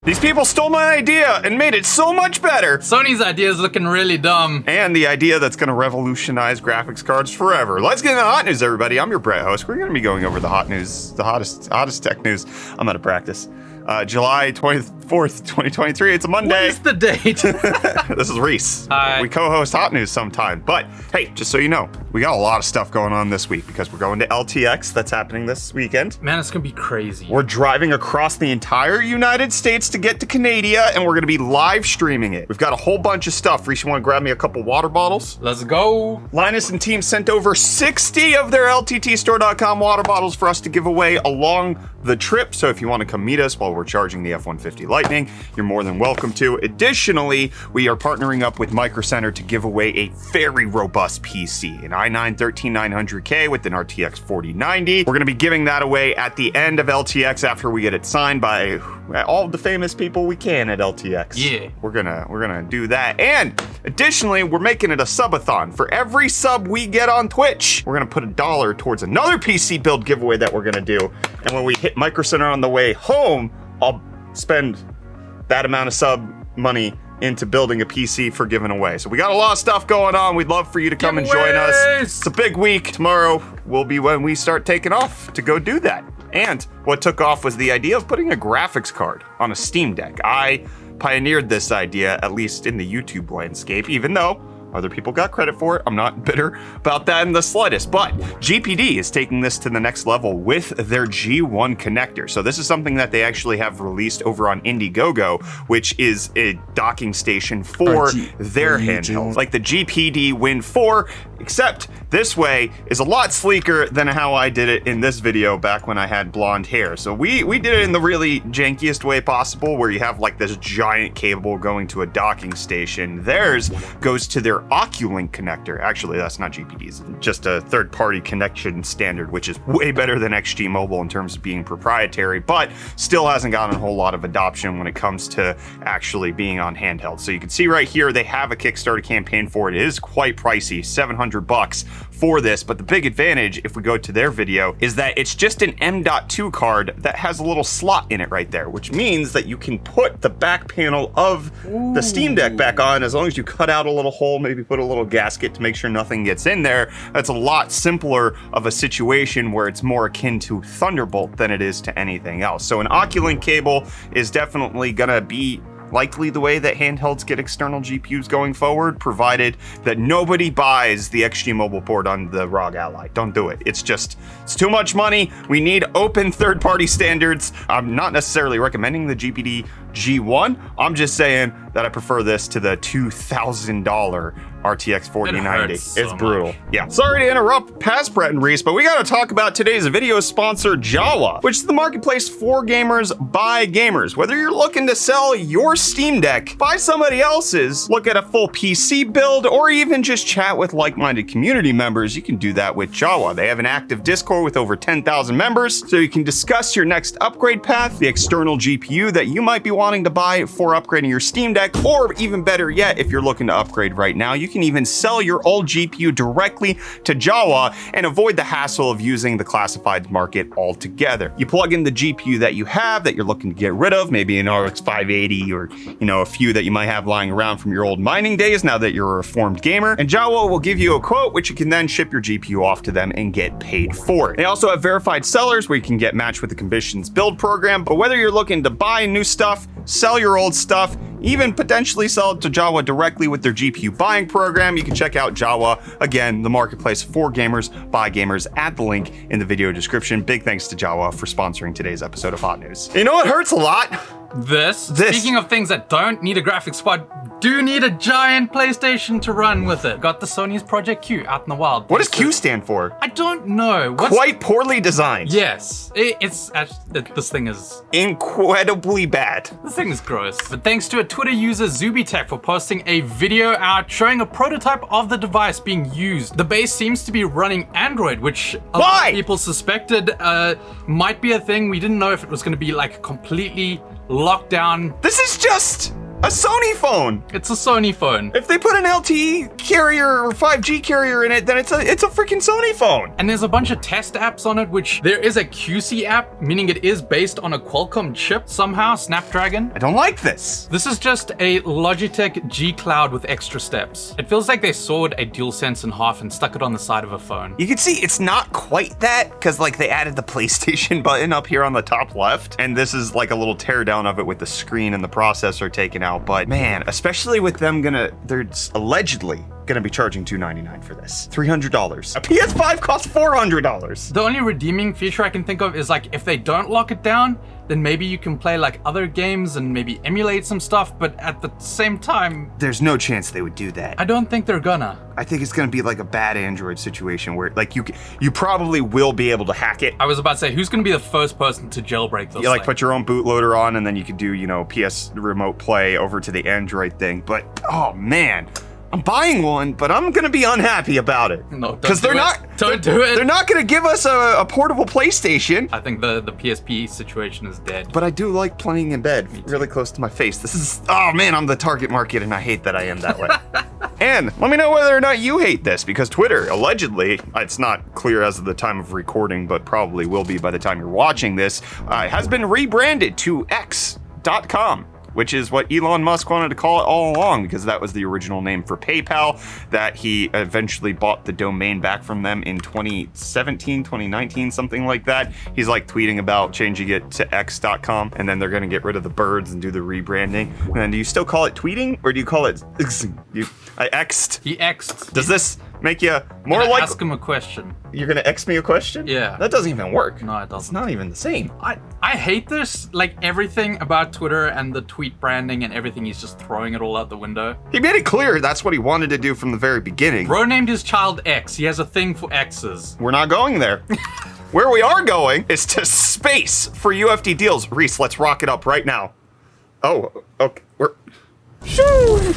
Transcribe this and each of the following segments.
These people stole my idea and made it so much better. Sony's idea is looking really dumb. And the idea that's going to revolutionize graphics cards forever. Let's get into the hot news, everybody. I'm your Brett host. We're going to be going over the hot news, the hottest tech news. I'm out of practice. July 24th, 2023. It's a Monday. What is the date? This is Reece. Hi. We co-host Hot News sometime. But hey, just so you know, we got a lot of stuff going on this week because we're going to LTX. That's happening this weekend. Man, it's gonna be crazy. We're driving across the entire United States to get to Canada, and we're going to be live streaming it. We've got a whole bunch of stuff. Reece, you want to grab me a couple water bottles? Let's go. Linus and team sent over 60 of their LTTstore.com water bottles for us to give away along the trip. So if you want to come meet us while we're charging the F-150 Lightning, you're more than welcome to. Additionally, we are partnering up with Micro Center to give away a very robust PC, an i9-13900K with an RTX 4090. We're going to be giving that away at the end of LTX after we get it signed by all the famous people we can at LTX. Yeah. We're gonna do that. And additionally, we're making it a subathon. For every sub we get on Twitch, we're gonna put $1 towards another PC build giveaway that we're gonna do. And when we hit Micro Center on the way home, I'll spend that amount of sub money into building a PC for giving away. So we got a lot of stuff going on. We'd love for you to come and join us. It's a big week. Tomorrow will be when we start taking off to go do that. And what took off was the idea of putting a graphics card on a Steam Deck. I pioneered this idea, at least in the YouTube landscape, even though other people got credit for it. I'm not bitter about that in the slightest, but GPD is taking this to the next level with their G1 connector. So this is something that they actually have released over on Indiegogo, which is a docking station for their handhelds, like the GPD Win 4, except this way is a lot sleeker than how I did it in this video back when I had blonde hair. So we did it in the really jankiest way possible, where you have like this giant cable going to a docking station. Theirs goes to their Oculink connector. Actually, that's not GPD's, just a third-party connection standard, which is way better than XG Mobile in terms of being proprietary, but still hasn't gotten a whole lot of adoption when it comes to actually being on handheld. So you can see right here, they have a Kickstarter campaign for it. It is quite pricey, $700 for this, but the big advantage, if we go to their video, is that it's just an M.2 card that has a little slot in it right there, which means that you can put the back panel of the Steam Deck back on as long as you cut out a little hole, maybe put a little gasket to make sure nothing gets in there. That's a lot simpler of a situation where it's more akin to Thunderbolt than it is to anything else. So an Oculink cable is definitely gonna be likely the way that handhelds get external GPUs going forward, provided that nobody buys the XG Mobile port on the ROG Ally. Don't do it. It's too much money. We need open third-party standards. I'm not necessarily recommending the GPD G1. I'm just saying that I prefer this to the $2,000 RTX 4090. It's brutal. Yeah. Sorry to interrupt past Brett and Reece, but we got to talk about today's video sponsor, Jawa, which is the marketplace for gamers by gamers. Whether you're looking to sell your Steam Deck, buy somebody else's, look at a full PC build, or even just chat with like-minded community members, you can do that with Jawa. They have an active Discord with over 10,000 members, so you can discuss your next upgrade path, the external GPU that you might be wanting to buy for upgrading your Steam Deck, or even better yet, if you're looking to upgrade right now, you can even sell your old GPU directly to Jawa and avoid the hassle of using the classifieds market altogether. You plug in the GPU that you have that you're looking to get rid of, maybe an RX 580 or a few that you might have lying around from your old mining days now that you're a reformed gamer, and Jawa will give you a quote which you can then ship your GPU off to them and get paid for it. They also have verified sellers where you can get matched with the Commission's build program, but whether you're looking to buy new stuff, sell your old stuff, even potentially sell it to Jawa directly with their GPU buying program, you can check out Jawa, again, the marketplace for gamers by gamers, at the link in the video description. Big thanks to Jawa for sponsoring today's episode of Hot News. You know what hurts a lot? This. Speaking of things that don't need a graphics card, do need a giant PlayStation to run with it. Got the Sony's Project Q out in the wild. What does Q stand for? I don't know. Quite poorly designed. Yes. This thing is incredibly bad. This thing is gross. But thanks to a Twitter user, ZubiTech, for posting a video out showing a prototype of the device being used. The base seems to be running Android, which a lot of people suspected might be a thing. We didn't know if it was going to be like completely locked down. This is just A Sony phone. It's a Sony phone. If they put an LTE carrier or 5G carrier in it, then it's a freaking Sony phone. And there's a bunch of test apps on it, which there is a QC app, meaning it is based on a Qualcomm chip somehow, Snapdragon. I don't like this. This is just a Logitech G Cloud with extra steps. It feels like they sawed a DualSense in half and stuck it on the side of a phone. You can see it's not quite that, because like they added the PlayStation button up here on the top left, and this is like a little teardown of it with the screen and the processor taken out. But man, especially with them they're allegedly gonna be charging $299 for this. $300. A PS5 costs $400. The only redeeming feature I can think of is like if they don't lock it down, then maybe you can play like other games and maybe emulate some stuff, but at the same time, there's no chance they would do that. I don't think they're gonna. I think it's gonna be like a bad Android situation where like you probably will be able to hack it. I was about to say, who's gonna be the first person to jailbreak this? You like put your own bootloader on and then you could do, PS remote play over to the Android thing. But oh man, I'm buying one, but I'm gonna be unhappy about it. No, don't do it. They're not gonna give us a portable PlayStation. I think the PSP situation is dead. But I do like playing in bed, really close to my face. This is, oh man, I'm the target market and I hate that I am that way. And let me know whether or not you hate this, because Twitter, allegedly, it's not clear as of the time of recording, but probably will be by the time you're watching this, has been rebranded to X.com. Which is what Elon Musk wanted to call it all along, because that was the original name for PayPal, that he eventually bought the domain back from them in 2017, 2019, something like that. He's like tweeting about changing it to X.com, and then they're gonna get rid of the birds and do the rebranding. And then do you still call it tweeting, or do you call it I X'd? He X'd. Does this make you more like... Ask him a question. You're gonna X me a question? Yeah. That doesn't even work. No, it doesn't. It's not even the same. I hate this, like everything about Twitter and the tweet branding and everything, he's just throwing it all out the window. He made it clear that's what he wanted to do from the very beginning. Bro named his child X. He has a thing for X's. We're not going there. Where we are going is to space for UFD Deals. Reece, let's rock it up right now. Oh, okay. Shoo!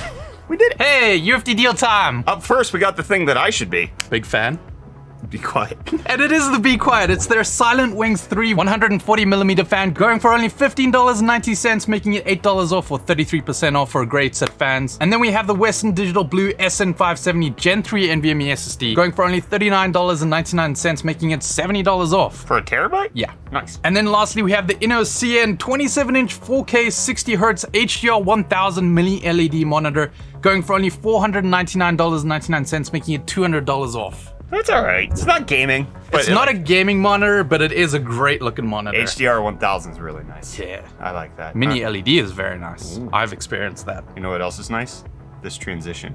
We did it. Hey, UFD deal time. Up first, we got the thing that I should be. Big fan. Be quiet. And it is the Be Quiet. It's their Silent Wings 3 140mm fan, going for only $15.90, making it $8 off or 33% off for great set fans. And then we have the Western Digital Blue SN570 Gen 3 NVMe SSD, going for only $39.99, making it $70 off. For a terabyte? Yeah. Nice. And then lastly, we have the InnoCN 27-inch 4K 60Hz HDR 1000 mini LED monitor, going for only $499.99, making it $200 off. That's all right. It's not gaming. It's not a gaming monitor, but it is a great looking monitor. HDR 1000 is really nice. Yeah. I like that. Mini LED is very nice. Ooh. I've experienced that. You know what else is nice? This transition.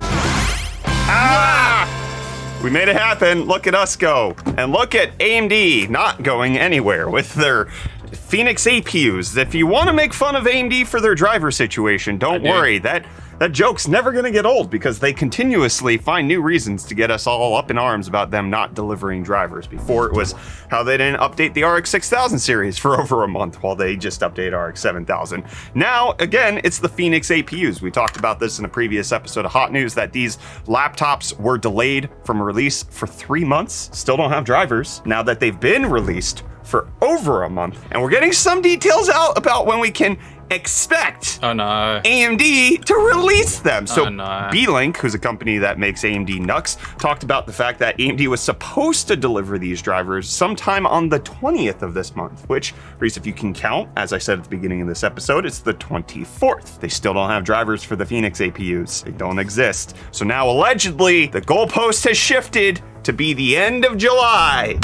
Ah! We made it happen. Look at us go. And look at AMD not going anywhere with their Phoenix APUs. If you want to make fun of AMD for their driver situation, don't worry. That joke's never going to get old, because they continuously find new reasons to get us all up in arms about them not delivering drivers. Before it was how they didn't update the RX 6000 series for over a month while they just updated RX 7000. Now, again, it's the Phoenix APUs. We talked about this in a previous episode of Hot News, that these laptops were delayed from release for 3 months. Still don't have drivers. Now that they've been released for over a month, and we're getting some details out about when we can expect AMD to release them. So B-Link, who's a company that makes AMD NUCs, talked about the fact that AMD was supposed to deliver these drivers sometime on the 20th of this month, which, Reece, if you can count, as I said at the beginning of this episode, it's the 24th. They still don't have drivers for the Phoenix APUs. They don't exist. So now, allegedly, the goalpost has shifted to be the end of July.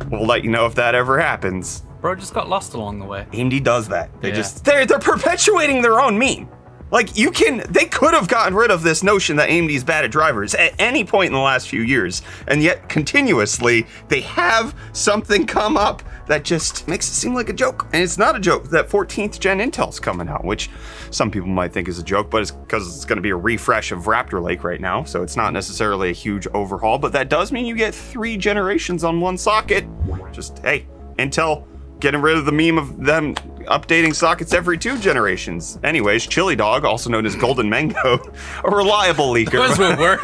We'll let you know if that ever happens. Bro just got lost along the way. AMD does that. They're perpetuating their own meme. Like, they could have gotten rid of this notion that AMD's bad at drivers at any point in the last few years, and yet continuously they have something come up that just makes it seem like a joke. And it's not a joke. That 14th gen Intel's coming out, which some people might think is a joke, but it's because it's going to be a refresh of Raptor Lake right now, so it's not necessarily a huge overhaul, but that does mean you get 3 generations on one socket. Just, hey, Intel getting rid of the meme of them updating sockets every 2 generations. Anyways, Chili Dog, also known as Golden Mango, a reliable leaker. Those were words.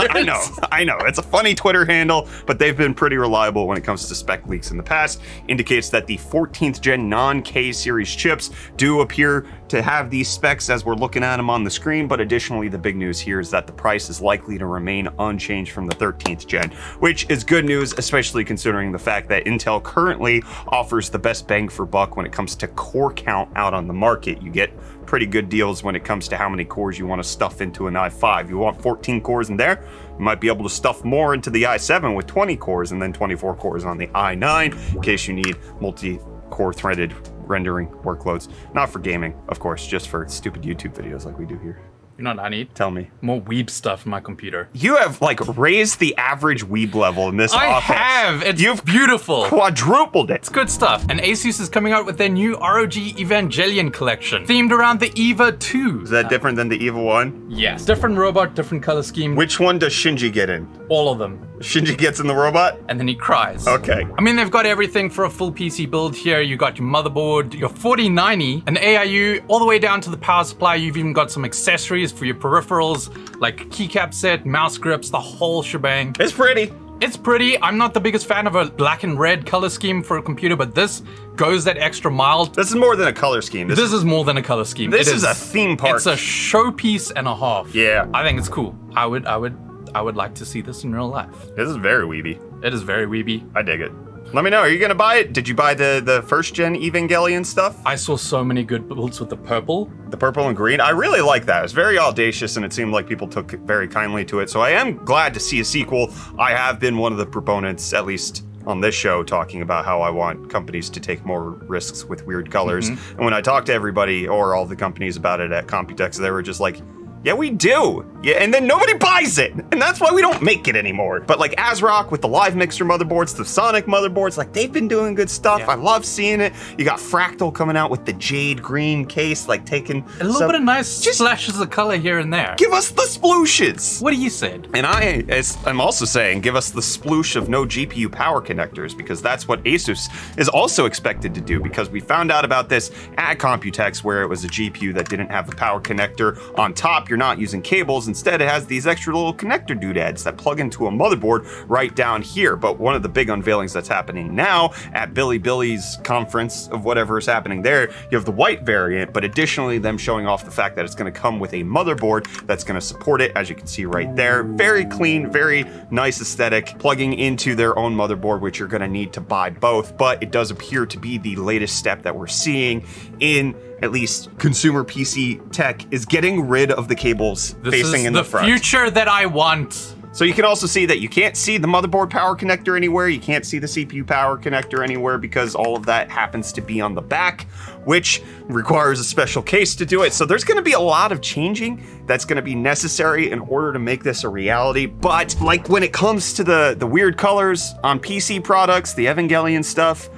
I know. It's a funny Twitter handle, but they've been pretty reliable when it comes to spec leaks in the past. Indicates that the 14th gen non-K series chips do appear to have these specs as we're looking at them on the screen, but additionally, the big news here is that the price is likely to remain unchanged from the 13th gen, which is good news, especially considering the fact that Intel currently offers the best bang for buck when it comes to core count out on the market. You get pretty good deals when it comes to how many cores you want to stuff into an i5. You want 14 cores in there, you might be able to stuff more into the i7 with 20 cores and then 24 cores on the i9 in case you need multi-core threaded rendering workloads. Not for gaming, of course, just for stupid YouTube videos like we do here. You know what I need? Tell me. More weeb stuff in my computer. You have like raised the average weeb level in this office. I have. It's beautiful. Quadrupled it. It's good stuff. And Asus is coming out with their new ROG Evangelion collection, themed around the EVA 2. Is that different than the EVA 1? Yes. Different robot, different color scheme. Which one does Shinji get in? All of them. Shinji gets in the robot? And then he cries. Okay. I mean, they've got everything for a full PC build here. You got your motherboard, your 4090, an AIU, all the way down to the power supply. You've even got some accessories for your peripherals, like keycap set, mouse grips, the whole shebang. It's pretty. It's pretty. I'm not the biggest fan of a black and red color scheme for a computer, but this goes that extra mile. This is more than a color scheme. This is more than a color scheme. This is a theme park. It's a showpiece and a half. Yeah. I think it's cool. I would like to see this in real life. This is very weeby. It is very weeby. I dig it. Let me know, are you gonna buy it? Did you buy the first gen Evangelion stuff? I saw so many good builds with the purple. The purple and green? I really like that. It's very audacious and it seemed like people took very kindly to it. So I am glad to see a sequel. I have been one of the proponents, at least on this show, talking about how I want companies to take more risks with weird colors. And when I talked to everybody or all the companies about it at Computex, they were just like, yeah, we do. Yeah, and then nobody buys it. And that's why we don't make it anymore. But like ASRock with the Live Mixer motherboards, the Sonic motherboards, like they've been doing good stuff. Yeah. I love seeing it. You got Fractal coming out with the jade green case, like taking a little bit of nice splashes of color here and there. Give us the splooshes. What do you said? And I'm also saying, give us the sploosh of no GPU power connectors, because that's what Asus is also expected to do, because we found out about this at Computex where it was a GPU that didn't have a power connector on top. You're not using cables. Instead, it has these extra little connector doodads that plug into a motherboard right down here. But one of the big unveilings that's happening now at Billy's conference of whatever is happening there, you have the white variant, but additionally them showing off the fact that it's going to come with a motherboard that's going to support it, as you can see right there. Very clean, very nice aesthetic, plugging into their own motherboard, which you're going to need to buy both. But it does appear to be the latest step that we're seeing in at least consumer PC tech, is getting rid of the cables facing in the front. This is the future that I want. So you can also see that you can't see the motherboard power connector anywhere. You can't see the CPU power connector anywhere because all of that happens to be on the back, which requires a special case to do it. So there's going to be a lot of changing that's going to be necessary in order to make this a reality. But like when it comes to the weird colors on PC products, the Evangelion stuff,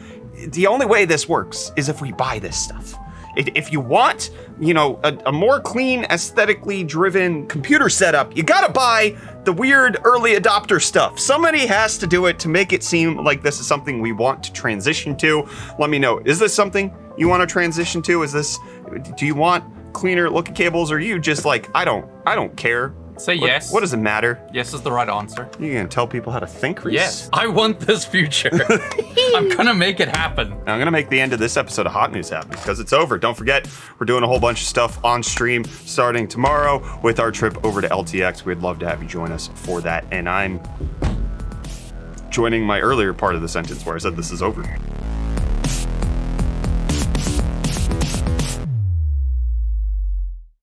the only way this works is if we buy this stuff. If you want, you know, a more clean, aesthetically driven computer setup, you gotta buy the weird early adopter stuff. Somebody has to do it to make it seem like this is something we want to transition to. Let me know, is this something you want to transition to? Do you want cleaner looking cables, or are you just like, I don't care? Say yes. What does it matter? Yes is the right answer. You gonna tell people how to think, Reece? Yes, I want this future. I'm gonna make it happen. I'm gonna make the end of this episode of Hot News happen because it's over. Don't forget, we're doing a whole bunch of stuff on stream starting tomorrow with our trip over to LTX. We'd love to have you join us for that. And I'm joining my earlier part of the sentence where I said this is over.